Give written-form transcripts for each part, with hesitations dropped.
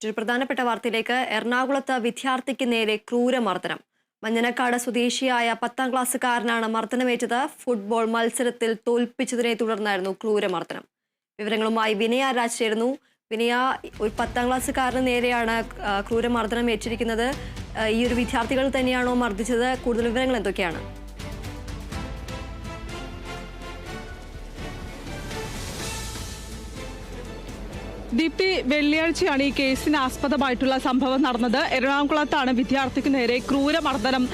ഒരു പ്രധാനപ്പെട്ട വാർത്തയിലേക്ക്. എറണാകുളത്ത് വിദ്യാർത്ഥിക്ക് നേരെ ക്രൂരമർദ്ദനം. മഞ്ഞനക്കാട് സ്വദേശിയായ 10ാം ക്ലാസ്സുകാരനാണ് മർദ്ദനമേറ്റത്. ഫുട്ബോൾ മത്സരത്തിൽ തോൽപ്പിച്ചതിനെ തുടർന്നായിരുന്നു ക്രൂരമർദ്ദനം. വിവരങ്ങളുമായി വിനയ രാജ് ചേരുന്നു. വിനയ, ഒരു 10ാം ക്ലാസ്സുകാരന് നേരെയാണ് ക്രൂരമർദ്ദനം ഏറ്റിരിക്കുന്നത്. ഈ ഒരു വിദ്യാർത്ഥികൾ തന്നെയാണോ മർദ്ദിച്ചത്? കൂടുതൽ വിവരങ്ങൾ എന്തൊക്കെയാണ്? ദീപ്തി, വെള്ളിയാഴ്ചയാണ് ഈ കേസിന് ആസ്പദമായിട്ടുള്ള സംഭവം നടന്നത്. എറണാകുളത്താണ് വിദ്യാർത്ഥിക്ക് നേരെ ക്രൂരമർദ്ദനം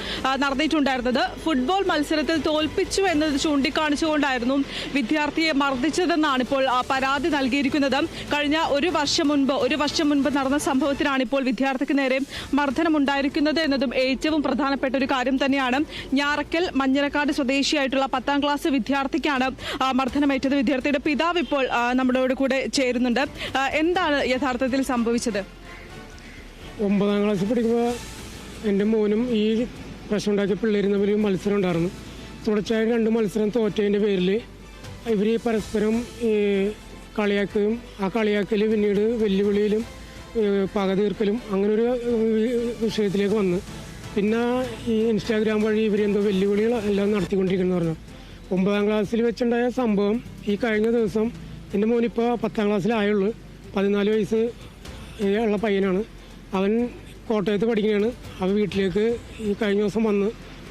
നടന്നിട്ടുണ്ടായിരുന്നത്. ഫുട്ബോൾ മത്സരത്തിൽ തോൽപ്പിച്ചു എന്നത് ചൂണ്ടിക്കാണിച്ചുകൊണ്ടായിരുന്നു വിദ്യാർത്ഥിയെ മർദ്ദിച്ചതെന്നാണ് ഇപ്പോൾ പരാതി നൽകിയിരിക്കുന്നത്. കഴിഞ്ഞ ഒരു വർഷം മുൻപ് നടന്ന സംഭവത്തിനാണ് ഇപ്പോൾ വിദ്യാർത്ഥിക്ക് നേരെ മർദ്ദനം ഉണ്ടായിരിക്കുന്നത് എന്നതും ഏറ്റവും പ്രധാനപ്പെട്ട ഒരു കാര്യം തന്നെയാണ്. ഞാറക്കൽ മഞ്ഞനക്കാട് സ്വദേശിയായിട്ടുള്ള 10ാം ക്ലാസ് വിദ്യാർത്ഥിക്കാണ് മർദ്ദനമേറ്റത്. വിദ്യാർത്ഥിയുടെ പിതാവ് ഇപ്പോൾ നമ്മളോട് കൂടെ ചേരുന്നുണ്ട്. എന്താണ് യഥാർത്ഥത്തിൽ സംഭവിച്ചത്? 9ാം ക്ലാസ്സിൽ പഠിക്കുമ്പോൾ എൻ്റെ മോനും ഈ പ്രശ്നം ഉണ്ടാക്കിയ പിള്ളേരും തമ്മിൽ മത്സരം ഉണ്ടായിരുന്നു. തുടർച്ചയായി 2 മത്സരം തോറ്റതിൻ്റെ പേരിൽ ഇവർ പരസ്പരം കളിയാക്കുകയും ആ കളിയാക്കൽ പിന്നീട് വെല്ലുവിളിയിലും പക തീർക്കലും അങ്ങനൊരു വിഷയത്തിലേക്ക് വന്ന് പിന്നെ ഈ ഇൻസ്റ്റാഗ്രാം വഴി ഇവരെന്തോ വെല്ലുവിളികൾ എല്ലാം നടത്തിക്കൊണ്ടിരിക്കുന്നു പറഞ്ഞു. 9ാം ക്ലാസ്സിൽ വെച്ചുണ്ടായ സംഭവം ഈ കഴിഞ്ഞ ദിവസം എൻ്റെ മോനിപ്പോൾ 10ാം ക്ലാസ്സിലായുള്ളൂ. 14 വയസ്സ് ഉള്ള പയ്യനാണ്. അവൻ കോട്ടയത്ത് പഠിക്കുകയാണ്. അവൻ വീട്ടിലേക്ക് ഈ കഴിഞ്ഞ ദിവസം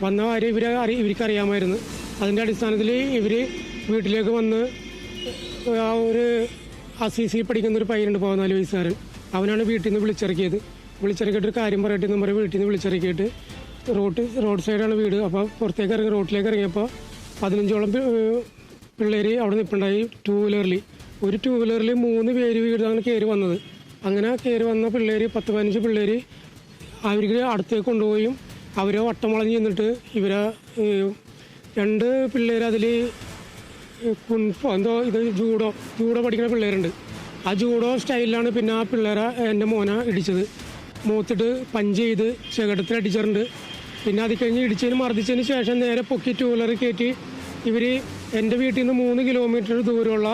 വന്ന കാര്യം ഇവർക്ക് അറിയാമായിരുന്നു. അതിൻ്റെ അടിസ്ഥാനത്തിൽ ഇവർ വീട്ടിലേക്ക് വന്ന് ആ ഒരു അസീസി പഠിക്കുന്ന ഒരു പയ്യനുണ്ട്, 14 വയസ്സുകാരൻ. അവനാണ് വീട്ടിൽ നിന്ന് വിളിച്ചിറക്കിയിട്ട് ഒരു കാര്യം പറയട്ടെ എന്ന് പറയും. വീട്ടിൽ നിന്ന് വിളിച്ചിറക്കിയിട്ട് റോഡ് സൈഡാണ് വീട്. അപ്പോൾ റോട്ടിലേക്ക് ഇറങ്ങിയപ്പോൾ 15ഓളം പിള്ളേർ അവിടെ നിൽപ്പുണ്ടായി. ഒരു ടൂ വീലറിൽ 3 പേര് വീടാണ് കയറി വന്നത്. അങ്ങനെ കയറി വന്ന പിള്ളേർ 10-15 പിള്ളേർ അവർക്ക് അടുത്തേക്ക് കൊണ്ടുപോയും അവരെ വട്ടം വളഞ്ഞ് ചെന്നിട്ട് ഇവരെ 2 പിള്ളേർ അതിൽ എന്തോ ജൂഡോ പഠിക്കുന്ന പിള്ളേരുണ്ട്. ആ ജൂഡോ സ്റ്റൈലിലാണ് പിന്നെ ആ പിള്ളേരെ എൻ്റെ മോനെ ഇടിച്ചത്. മൂത്തിട്ട് പഞ്ച് ചെയ്ത് ചെകിടത്തിൽ അടിച്ചിട്ടുണ്ട്. പിന്നെ അത് കഴിഞ്ഞ് ഇടിച്ചതിന് മർദ്ദിച്ചതിന് ശേഷം നേരെ പൊക്കി 2 വീലർ കയറ്റി ഇവർ എൻ്റെ വീട്ടിൽ നിന്ന് 3 കിലോമീറ്റർ ദൂരമുള്ള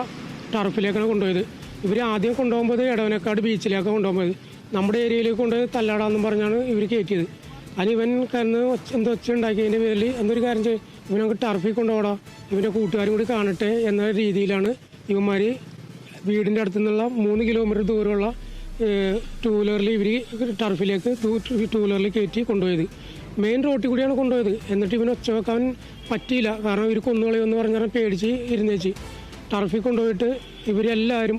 ടർഫിലേക്കാണ് കൊണ്ടുപോയത്. ഇവർ ആദ്യം കൊണ്ടുപോകുമ്പോൾ എടവനക്കാട് ബീച്ചിലേക്കാണ് കൊണ്ടുപോകുന്നത്. നമ്മുടെ ഏരിയയിലേക്ക് കൊണ്ടുപോയി തല്ലാടാന്നും പറഞ്ഞാണ് ഇവർ കയറ്റിയത്. അതിന് ഇവൻ കയറുന്ന ഒച്ച ഉണ്ടാക്കിയതിൻ്റെ പേരിൽ എന്തൊരു കാര്യം ചെയ്യും, ഇവനൊക്കെ ടർഫിൽ കൊണ്ടുപോടാ, ഇവൻ്റെ കൂട്ടുകാരും കൂടി കാണട്ടെ എന്ന രീതിയിലാണ് ഇവന്മാർ വീടിൻ്റെ അടുത്തു നിന്നുള്ള 3 കിലോമീറ്റർ ദൂരമുള്ള 2 വീലറിൽ ഇവർ ടർഫിലേക്ക് 2 വീലറിൽ കയറ്റി കൊണ്ടുപോയത്. മെയിൻ റോട്ടിൽ കൂടിയാണ് കൊണ്ടുപോയത്. എന്നിട്ട് ഇവന് ഒച്ച വെക്കാൻ പറ്റിയില്ല. കാരണം ഇവർ കൊന്നുകളയുമെന്ന് പറഞ്ഞാൽ പേടിച്ച് ഇരുന്നേച്ച് ടർഫിൽ കൊണ്ടുപോയിട്ട് ഇവരെല്ലാവരും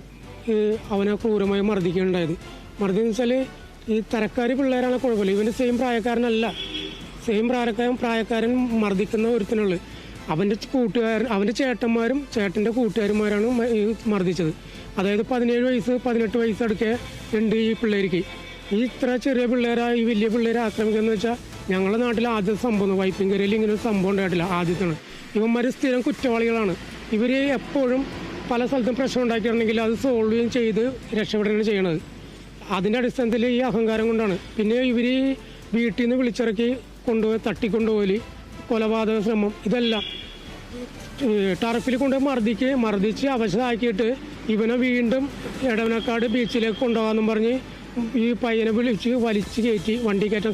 അവനെ ക്രൂരമായി മർദ്ദിക്കുകയുണ്ടായത്. മർദ്ദിയെന്ന് വെച്ചാൽ ഈ തരക്കാരി പിള്ളേരാണ് കുഴപ്പമില്ല. ഇവൻ്റെ സെയിം പ്രായക്കാരനല്ല. പ്രായക്കാരൻ മർദ്ദിക്കുന്ന ഒരുത്തിനുള്ളു. അവൻ്റെ ചേട്ടന്മാരും ചേട്ടൻ്റെ കൂട്ടുകാരന്മാരാണ് മർദ്ദിച്ചത്. അതായത് 17 വയസ്സ് 18 വയസ്സ് അടുക്കെ ഉണ്ട് ഈ പിള്ളേർക്ക്. ഈ ഇത്ര ചെറിയ പിള്ളേരാണ് ഈ വലിയ പിള്ളേരെ ആക്രമിക്കുക എന്ന് വെച്ചാൽ ഞങ്ങളുടെ നാട്ടിൽ ആദ്യത്തെ സംഭവം വൈപ്പിൻകരയിൽ ഇങ്ങനെ ഒരു സംഭവം ഉണ്ടായിട്ടില്ല. ആദ്യത്താണ്. ഇവന്മാർ സ്ഥിരം കുറ്റവാളികളാണ്. ഇവർ എപ്പോഴും പല സ്ഥലത്തും പ്രശ്നം ഉണ്ടാക്കിയിട്ടുണ്ടെങ്കിൽ അത് സോൾവ് ചെയ്ത് രക്ഷപ്പെടുകയാണ് ചെയ്യണത്. അതിൻ്റെ അടിസ്ഥാനത്തിൽ ഈ അഹങ്കാരം കൊണ്ടാണ്. പിന്നെ ഇവർ വീട്ടിൽ നിന്ന് വിളിച്ചിറക്കി തട്ടിക്കൊണ്ടുപോയി കൊലപാതക ശ്രമം ഇതെല്ലാം ടർഫിൽ കൊണ്ടുപോയി മർദ്ദിച്ച് അവശതാക്കിയിട്ട് ഇവനെ വീണ്ടും എടവനക്കാട് ബീച്ചിലേക്ക് കൊണ്ടുപോകാമെന്നും പറഞ്ഞ് ഈ പയ്യനെ വലിച്ച് കയറ്റി വണ്ടി കയറ്റാൻ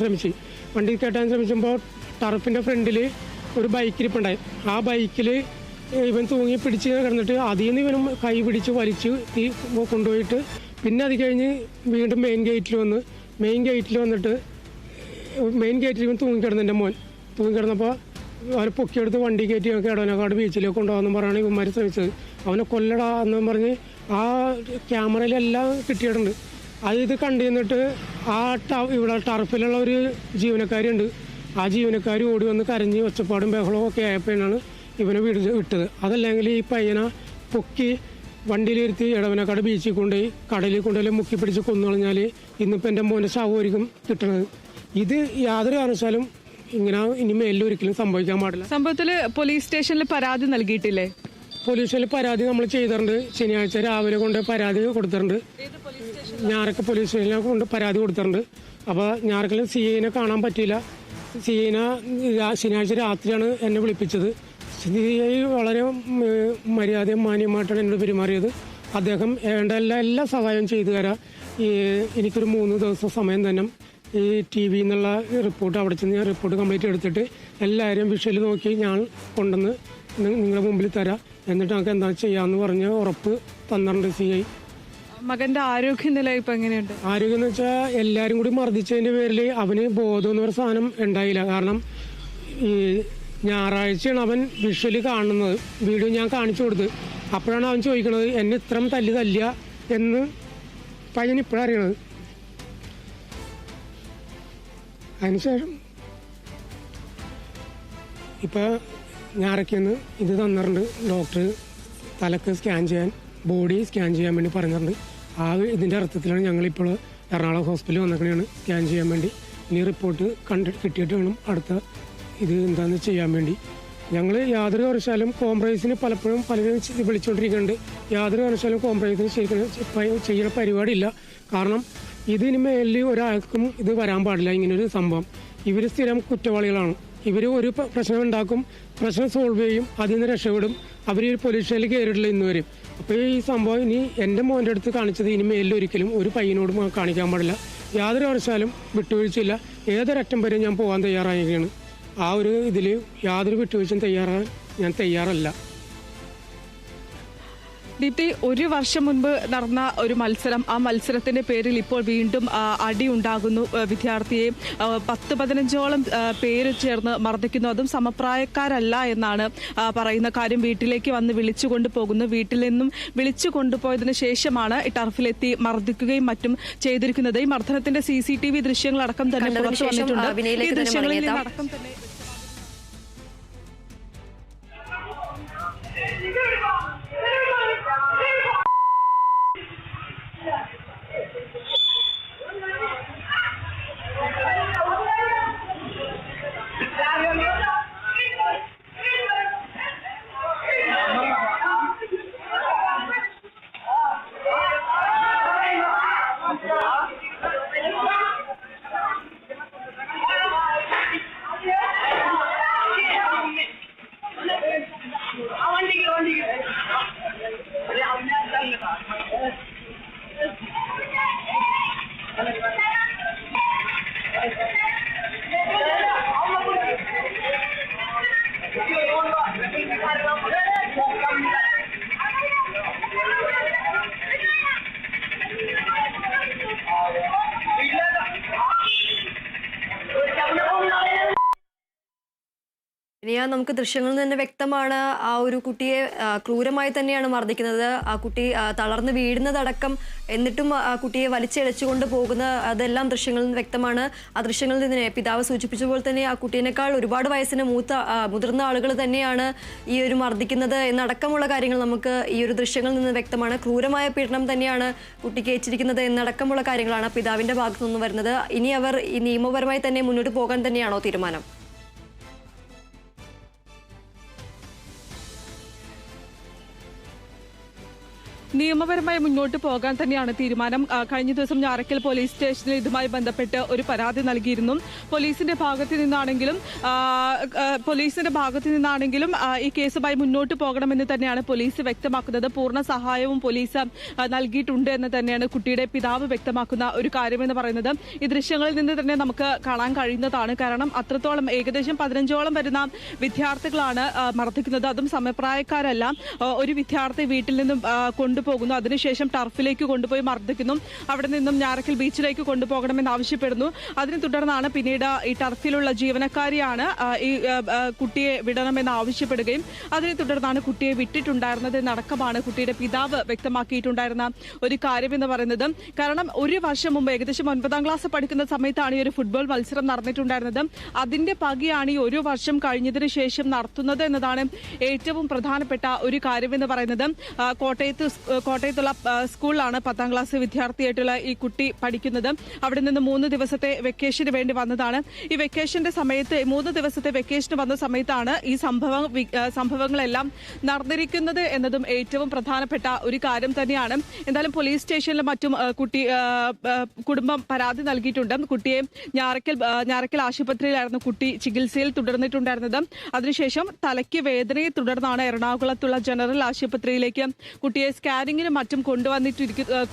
ശ്രമിക്കുമ്പോൾ ടർഫിൻ്റെ ഫ്രണ്ടിൽ ഒരു ബൈക്കിരിപ്പുണ്ടായി. ആ ബൈക്കിൽ ഇവൻ തൂങ്ങി പിടിച്ച് കിടന്നിട്ട് അതിൽ നിന്ന് ഇവനും കൈ പിടിച്ച് വലിച്ച് കൊണ്ടുപോയിട്ട് പിന്നെ അത് കഴിഞ്ഞ് വീണ്ടും മെയിൻ ഗേറ്റിൽ വന്നിട്ട് മെയിൻ ഗേറ്റിൽ ഇവൻ തൂങ്ങിക്കിടന്നു. എൻ്റെ മോൻ തൂങ്ങിക്കിടന്നപ്പോൾ അവരെ പൊക്കിയെടുത്ത് വണ്ടി കയറ്റി എടവനക്കാട് ബീച്ചിലേക്ക് കൊണ്ടുപോകാമെന്നും പറഞ്ഞാണ് ഇവന്മാർ ശ്രമിച്ചത്. അവനെ കൊല്ലടാ എന്നും പറഞ്ഞ് ആ ക്യാമറയിലെല്ലാം കിട്ടിയിട്ടുണ്ട്. ഇത് കണ്ടു നിന്നിട്ട് ഇവിടെ ടർഫിലുള്ള ഒരു ജീവനക്കാരുണ്ട്. ആ ജീവനക്കാർ ഓടി വന്ന് കരഞ്ഞ് ഒച്ചപ്പാടും ബഹളവും ഒക്കെ ആയപ്പോഴാണ് ഇവനെ വിട്ടത്. അതല്ലെങ്കിൽ ഈ പയ്യനെ പൊക്കി വണ്ടിയിലിരുത്തി എടവനക്കാട് ബീച്ചിൽ കൊണ്ടുപോയി കടലിൽ കൊണ്ടുപോയി മുക്കി പിടിച്ച് കൊന്നുകളഞ്ഞാൽ ഇന്നിപ്പോൾ എൻ്റെ മോൻ്റെ ശവമായിരിക്കും കിട്ടണത്. ഇത് യാതൊരു കാരണവശാലും ഇങ്ങനെ ഇനി മേലിലൊരിക്കലും സംഭവിക്കാൻ പാടില്ല. സംഭവത്തിൽ പോലീസ് സ്റ്റേഷനിൽ പരാതി നൽകിയിട്ടില്ലേ? പോലീസ് സ്റ്റേഷനിൽ പരാതി നമ്മൾ ചെയ്തിട്ടുണ്ട്. ശനിയാഴ്ച രാവിലെ കൊണ്ട് പരാതി കൊടുത്തിട്ടുണ്ട്. ഞാറക്കൽ പോലീസ് സ്റ്റേഷനിൽ കൊണ്ട് പരാതി കൊടുത്തിട്ടുണ്ട്. അപ്പോൾ ഞാറക്കൽ CIനെ കാണാൻ പറ്റിയില്ല. ശനിയാഴ്ച രാത്രിയാണ് എന്നെ വിളിപ്പിച്ചത്. CI വളരെ മര്യാദയും മാന്യമായിട്ടാണ് എന്നോട് പെരുമാറിയത്. അദ്ദേഹം വേണ്ട എല്ലാ സഹായവും ചെയ്തു തരാം. എനിക്കൊരു 3 ദിവസം സമയം തന്നെ ഈ TV എന്നുള്ള റിപ്പോർട്ട് അവിടെ ചെന്ന് ഞാൻ റിപ്പോർട്ട് കംപ്ലീറ്റ് എടുത്തിട്ട് എല്ലാവരും വിഷ്വൽ നോക്കി ഞാൻ കൊണ്ടുവന്ന് നിങ്ങളുടെ മുമ്പിൽ തരാം, എന്നിട്ട് നമുക്ക് എന്താ ചെയ്യാമെന്ന് പറഞ്ഞ് ഉറപ്പ് തന്നിട്ടുണ്ട് CI. മകന്റെ ആരോഗ്യനില ഇപ്പൊ എങ്ങനെയുണ്ട്? ആരോഗ്യം എന്ന് വെച്ചാൽ എല്ലാവരും കൂടി മർദ്ദിച്ചതിൻ്റെ പേരിൽ അവന് ബോധം എന്ന് പറയുന്ന സാധനം ഉണ്ടായില്ല. കാരണം ഈ ഞായറാഴ്ചയാണ് അവൻ വിഷ്വൽ കാണുന്നത്, വീഡിയോ ഞാൻ കാണിച്ചു കൊടുത്ത്. അപ്പോഴാണ് അവൻ ചോദിക്കണത് എന്നെ ഇത്രയും തല്ലിയ എന്ന് പയ്യൻ ഇപ്പോഴാണ് അറിയണത്. അതിനുശേഷം ഇപ്പോൾ ഞായറൊക്കെയെന്ന് ഇത് തന്നിട്ടുണ്ട്. ഡോക്ടർ തലക്ക് സ്കാൻ ചെയ്യാൻ, ബോഡി സ്കാൻ ചെയ്യാൻ വേണ്ടി പറഞ്ഞിട്ടുണ്ട്. ഇതിൻ്റെ അർത്ഥത്തിലാണ് ഞങ്ങളിപ്പോൾ എറണാകുളം ഹോസ്പിറ്റലിൽ വന്നിരിക്കുകയാണ് സ്കാൻ ചെയ്യാൻ വേണ്ടി. ഇനി റിപ്പോർട്ട് കിട്ടിയിട്ട് വേണം അടുത്ത ഇത് എന്താണെന്ന് ചെയ്യാൻ വേണ്ടി. ഞങ്ങൾ യാതൊരു കാരണവശാലും കോംപ്രമൈസിന് പലപ്പോഴും പലരും വിളിച്ചുകൊണ്ടിരിക്കുന്നുണ്ട്. യാതൊരു കാരണവശാലും കോംപ്രമൈസിന് ചെയ്യുന്ന പരിപാടിയില്ല. കാരണം ഇതിന് മേലിൽ ഒരാൾക്കും ഇത് വരാൻ പാടില്ല. ഇങ്ങനൊരു സംഭവം ഇവർ സ്ഥിരം കുറ്റവാളികളാണ്. ഇവർ ഒരു പ്രശ്നം ഉണ്ടാക്കും, പ്രശ്നം സോൾവ് ചെയ്യും, അതിൽ നിന്ന് രക്ഷപ്പെടും. അവർ പോലീസ് സ്റ്റേഷനിൽ കയറിയിട്ടില്ല ഇന്ന് വരും. അപ്പോൾ ഈ സംഭവം ഇനി എൻ്റെ മോൻ്റെ അടുത്ത് കാണിച്ചത് ഇനി മേലിൽ ഒരിക്കലും ഒരു പയ്യനോട് കാണിക്കാൻ പാടില്ല. യാതൊരു കാരണവശാലും വിട്ടുവീഴ്ചയില്ല. ഏതൊരറ്റം വരെ ഞാൻ പോകാൻ തയ്യാറായിരിക്കുകയാണ്. ആ ഒരു ഇതിൽ യാതൊരു വിട്ടുവീഴ്ചയും ഞാൻ തയ്യാറല്ല. ദീപ്തി, 1 വർഷം മുൻപ് നടന്ന ഒരു മത്സരം, ആ മത്സരത്തിന്റെ പേരിൽ ഇപ്പോൾ വീണ്ടും അടി ഉണ്ടാകുന്നു. വിദ്യാർത്ഥിയെ 10-15ഓളം പേര് ചേർന്ന് മർദ്ദിക്കുന്നു. അതും സമപ്രായക്കാരല്ല എന്നാണ് പറയുന്ന കാര്യം. വീട്ടിലേക്ക് വന്ന് വിളിച്ചു കൊണ്ടുപോകുന്നു. വീട്ടിൽ നിന്നും വിളിച്ചു കൊണ്ടുപോയതിനു ശേഷമാണ് ടർഫിലെത്തി മർദ്ദിക്കുകയും മറ്റും ചെയ്തിരിക്കുന്നത്. ഈ മർദ്ദനത്തിന്റെ CCTV ദൃശ്യങ്ങളടക്കം തന്നെ പുറത്തു വന്നിട്ടുണ്ട്. ഈ ദൃശ്യങ്ങളിൽ നിന്നടക്കം തന്നെ ഇനി നമുക്ക് ദൃശ്യങ്ങളിൽ നിന്ന് തന്നെ വ്യക്തമാണ് ആ ഒരു കുട്ടിയെ ക്രൂരമായി തന്നെയാണ് മർദ്ദിക്കുന്നത്. ആ കുട്ടി തളർന്ന് വീഴുന്നതടക്കം, എന്നിട്ടും ആ കുട്ടിയെ വലിച്ചിഴച്ചുകൊണ്ട് പോകുന്ന അതെല്ലാം ദൃശ്യങ്ങളിൽ നിന്ന് വ്യക്തമാണ്. ആ ദൃശ്യങ്ങളിൽ നിന്ന് പിതാവ് സൂചിപ്പിച്ചപ്പോൾ തന്നെ ആ കുട്ടീനേക്കാൾ ഒരുപാട് വയസ്സിന് മുതിർന്ന ആളുകൾ തന്നെയാണ് ഈ ഒരു മർദ്ദിക്കുന്നത് എന്നടക്കമുള്ള കാര്യങ്ങൾ നമുക്ക് ഈ ഒരു ദൃശ്യങ്ങളിൽ നിന്ന് വ്യക്തമാണ്. ക്രൂരമായ പീഡനം തന്നെയാണ് കുട്ടിക്ക് ഏറ്റിരിക്കുന്നത് എന്നടക്കമുള്ള കാര്യങ്ങളാണ് പിതാവിന്റെ ഭാഗത്തു നിന്ന് വരുന്നത്. ഇനി അവർ ഈ നിയമപരമായി തന്നെ മുന്നോട്ട് പോകാൻ തന്നെയാണോ തീരുമാനം? നിയമപരമായി മുന്നോട്ട് പോകാൻ തന്നെയാണ് തീരുമാനം. കഴിഞ്ഞ ദിവസം ഞാറക്കൽ പോലീസ് സ്റ്റേഷനിൽ ഇതുമായി ബന്ധപ്പെട്ട് ഒരു പരാതി നൽകിയിരുന്നു. പോലീസിന്റെ ഭാഗത്തു നിന്നാണെങ്കിലും ഈ കേസുമായി മുന്നോട്ട് പോകണമെന്ന് തന്നെയാണ് പോലീസ് വ്യക്തമാക്കുന്നത്. പൂർണ്ണ സഹായവും പോലീസ് നൽകിയിട്ടുണ്ട് എന്ന് തന്നെയാണ് കുട്ടിയുടെ പിതാവ് വ്യക്തമാക്കുന്ന ഒരു കാര്യമെന്ന് പറയുന്നത്. ഈ ദൃശ്യങ്ങളിൽ നിന്ന് തന്നെ നമുക്ക് കാണാൻ കഴിയുന്നതാണ്. കാരണം അത്രത്തോളം ഏകദേശം 15ഓളം വരുന്ന വിദ്യാർത്ഥികളാണ് മർദ്ദിക്കുന്നത്. അതും സമപ്രായക്കാരല്ല. ഒരു വിദ്യാർത്ഥി വീട്ടിൽ നിന്നും കൊണ്ടുപോകുന്നു, അതിനുശേഷം ടർഫിലേക്ക് കൊണ്ടുപോയി മർദ്ദിക്കുന്നു. അവിടെ നിന്നും ഞാറക്കൽ ബീച്ചിലേക്ക് കൊണ്ടുപോകണമെന്ന് ആവശ്യപ്പെടുന്നു. അതിനെ തുടർന്നാണ് പിന്നീട് ഈ ടർഫിലുള്ള ജീവനക്കാരിയാണ് ഈ കുട്ടിയെ വിടണമെന്ന് ആവശ്യപ്പെടുകയും അതിനെ തുടർന്നാണ് കുട്ടിയെ വിട്ടിട്ടുണ്ടായിരുന്നത് എന്നടക്കമാണ് കുട്ടിയുടെ പിതാവ് വ്യക്തമാക്കിയിട്ടുണ്ടായിരുന്ന ഒരു കാര്യമെന്ന് പറയുന്നത്. കാരണം 1 വർഷം മുമ്പ് ഏകദേശം 9ാം ക്ലാസ് പഠിക്കുന്ന സമയത്താണ് ഈ ഒരു ഫുട്ബോൾ മത്സരം നടന്നിട്ടുണ്ടായിരുന്നത്. അതിന്റെ പകയാണ് ഈ 1 വർഷം കഴിഞ്ഞതിന് ശേഷം നടത്തുന്നത് എന്നതാണ് ഏറ്റവും പ്രധാനപ്പെട്ട ഒരു കാര്യമെന്ന് പറയുന്നത്. കോട്ടയത്തുള്ള സ്കൂളിലാണ് 10ാം ക്ലാസ് വിദ്യാർത്ഥിയായിട്ടുള്ള ഈ കുട്ടി പഠിക്കുന്നത്. അവിടെ നിന്ന് 3 ദിവസത്തെ വെക്കേഷന് വേണ്ടി വന്നതാണ്. ഈ വെക്കേഷന്റെ സമയത്ത് 3 ദിവസത്തെ വെക്കേഷന് വന്ന സമയത്താണ് ഈ സംഭവങ്ങളെല്ലാം നടന്നിരിക്കുന്നത് എന്നതും ഏറ്റവും പ്രധാനപ്പെട്ട ഒരു കാര്യം തന്നെയാണ്. എന്തായാലും പോലീസ് സ്റ്റേഷനിലും മറ്റും കുടുംബം പരാതി നൽകിയിട്ടുണ്ട്. കുട്ടിയെ ഞാറക്കൽ ആശുപത്രിയിലായിരുന്നു കുട്ടി ചികിത്സയിൽ തുടർന്നിട്ടുണ്ടായിരുന്നത്. അതിനുശേഷം തലയ്ക്ക് വേദനയെ തുടർന്നാണ് എറണാകുളത്തുള്ള ജനറൽ ആശുപത്രിയിലേക്ക് കുട്ടിയെ സ്കാൻ ഹിയറിംഗിനും മറ്റും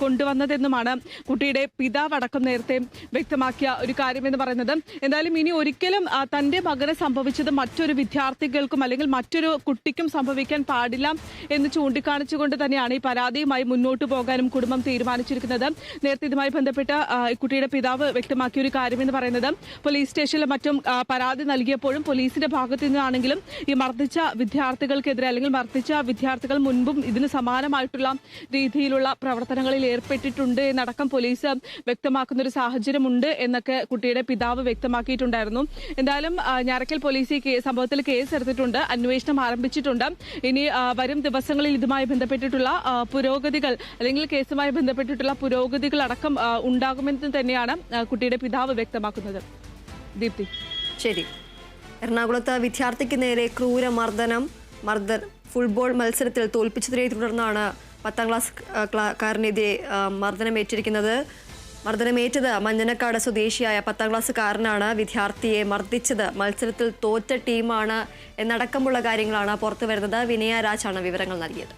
കൊണ്ടുവന്നതെന്നുമാണ് കുട്ടിയുടെ പിതാവ് അടക്കം നേരത്തെ വ്യക്തമാക്കിയ ഒരു കാര്യമെന്ന് പറയുന്നത്. എന്തായാലും ഇനി ഒരിക്കലും തന്റെ മകന് സംഭവിച്ചത് മറ്റൊരു വിദ്യാർത്ഥികൾക്കും അല്ലെങ്കിൽ മറ്റൊരു കുട്ടിക്കും സംഭവിക്കാൻ പാടില്ല എന്ന് ചൂണ്ടിക്കാണിച്ചുകൊണ്ട് തന്നെയാണ് ഈ പരാതിയുമായി മുന്നോട്ട് പോകാനും കുടുംബം തീരുമാനിച്ചിരിക്കുന്നത്. നേരത്തെ ഇതുമായി ബന്ധപ്പെട്ട കുട്ടിയുടെ പിതാവ് വ്യക്തമാക്കിയ ഒരു കാര്യമെന്ന് പറയുന്നത് പോലീസ് സ്റ്റേഷനിലും മറ്റും പരാതി നൽകിയപ്പോഴും പോലീസിന്റെ ഭാഗത്തു നിന്നാണെങ്കിലും ഈ മർദ്ദിച്ച വിദ്യാർത്ഥികൾക്കെതിരെ അല്ലെങ്കിൽ മർദ്ദിച്ച വിദ്യാർത്ഥികൾ മുൻപും ഇതിന് സമാനമായിട്ടുള്ള രീതിയിലുള്ള പ്രവർത്തനങ്ങളിൽ ഏർപ്പെട്ടിട്ടുണ്ട് എന്നടക്കം പോലീസ് വ്യക്തമാക്കുന്ന ഒരു സാഹചര്യമുണ്ട് എന്നൊക്കെ കുട്ടിയുടെ പിതാവ് വ്യക്തമാക്കിയിട്ടുണ്ടായിരുന്നു. എന്തായാലും ഞാറക്കൽ പോലീസ് ഈ സംഭവത്തിൽ കേസ് എടുത്തിട്ടുണ്ട്, അന്വേഷണം ആരംഭിച്ചിട്ടുണ്ട്. ഇനി വരും ദിവസങ്ങളിൽ ഇതുമായി ബന്ധപ്പെട്ടിട്ടുള്ള പുരോഗതികൾ അല്ലെങ്കിൽ കേസുമായി ബന്ധപ്പെട്ടിട്ടുള്ള പുരോഗതികൾ അടക്കം ഉണ്ടാകുമെന്ന് തന്നെയാണ് കുട്ടിയുടെ പിതാവ് വ്യക്തമാക്കുന്നത്. ദീപ്തി. ശരി. എറണാകുളത്ത് വിദ്യാർത്ഥിക്ക് നേരെ ക്രൂരമർദ്ദനം ഫുട്ബോൾ മത്സരത്തിൽ തോൽപ്പിച്ചതിനെ തുടർന്നാണ് 10ാം ക്ലാസ്സുകാരനെതിരെ മർദ്ദനമേറ്റത്. മഞ്ഞനക്കാട് സ്വദേശിയായ 10ാം ക്ലാസ്സുകാരനാണ് വിദ്യാർത്ഥിയെ മർദ്ദിച്ചത്. മത്സരത്തിൽ തോറ്റ ടീമാണ് എന്നടക്കമുള്ള കാര്യങ്ങളാണ് പുറത്തു വരുന്നത്. വിനയ രാജാണ് വിവരങ്ങൾ നൽകിയത്.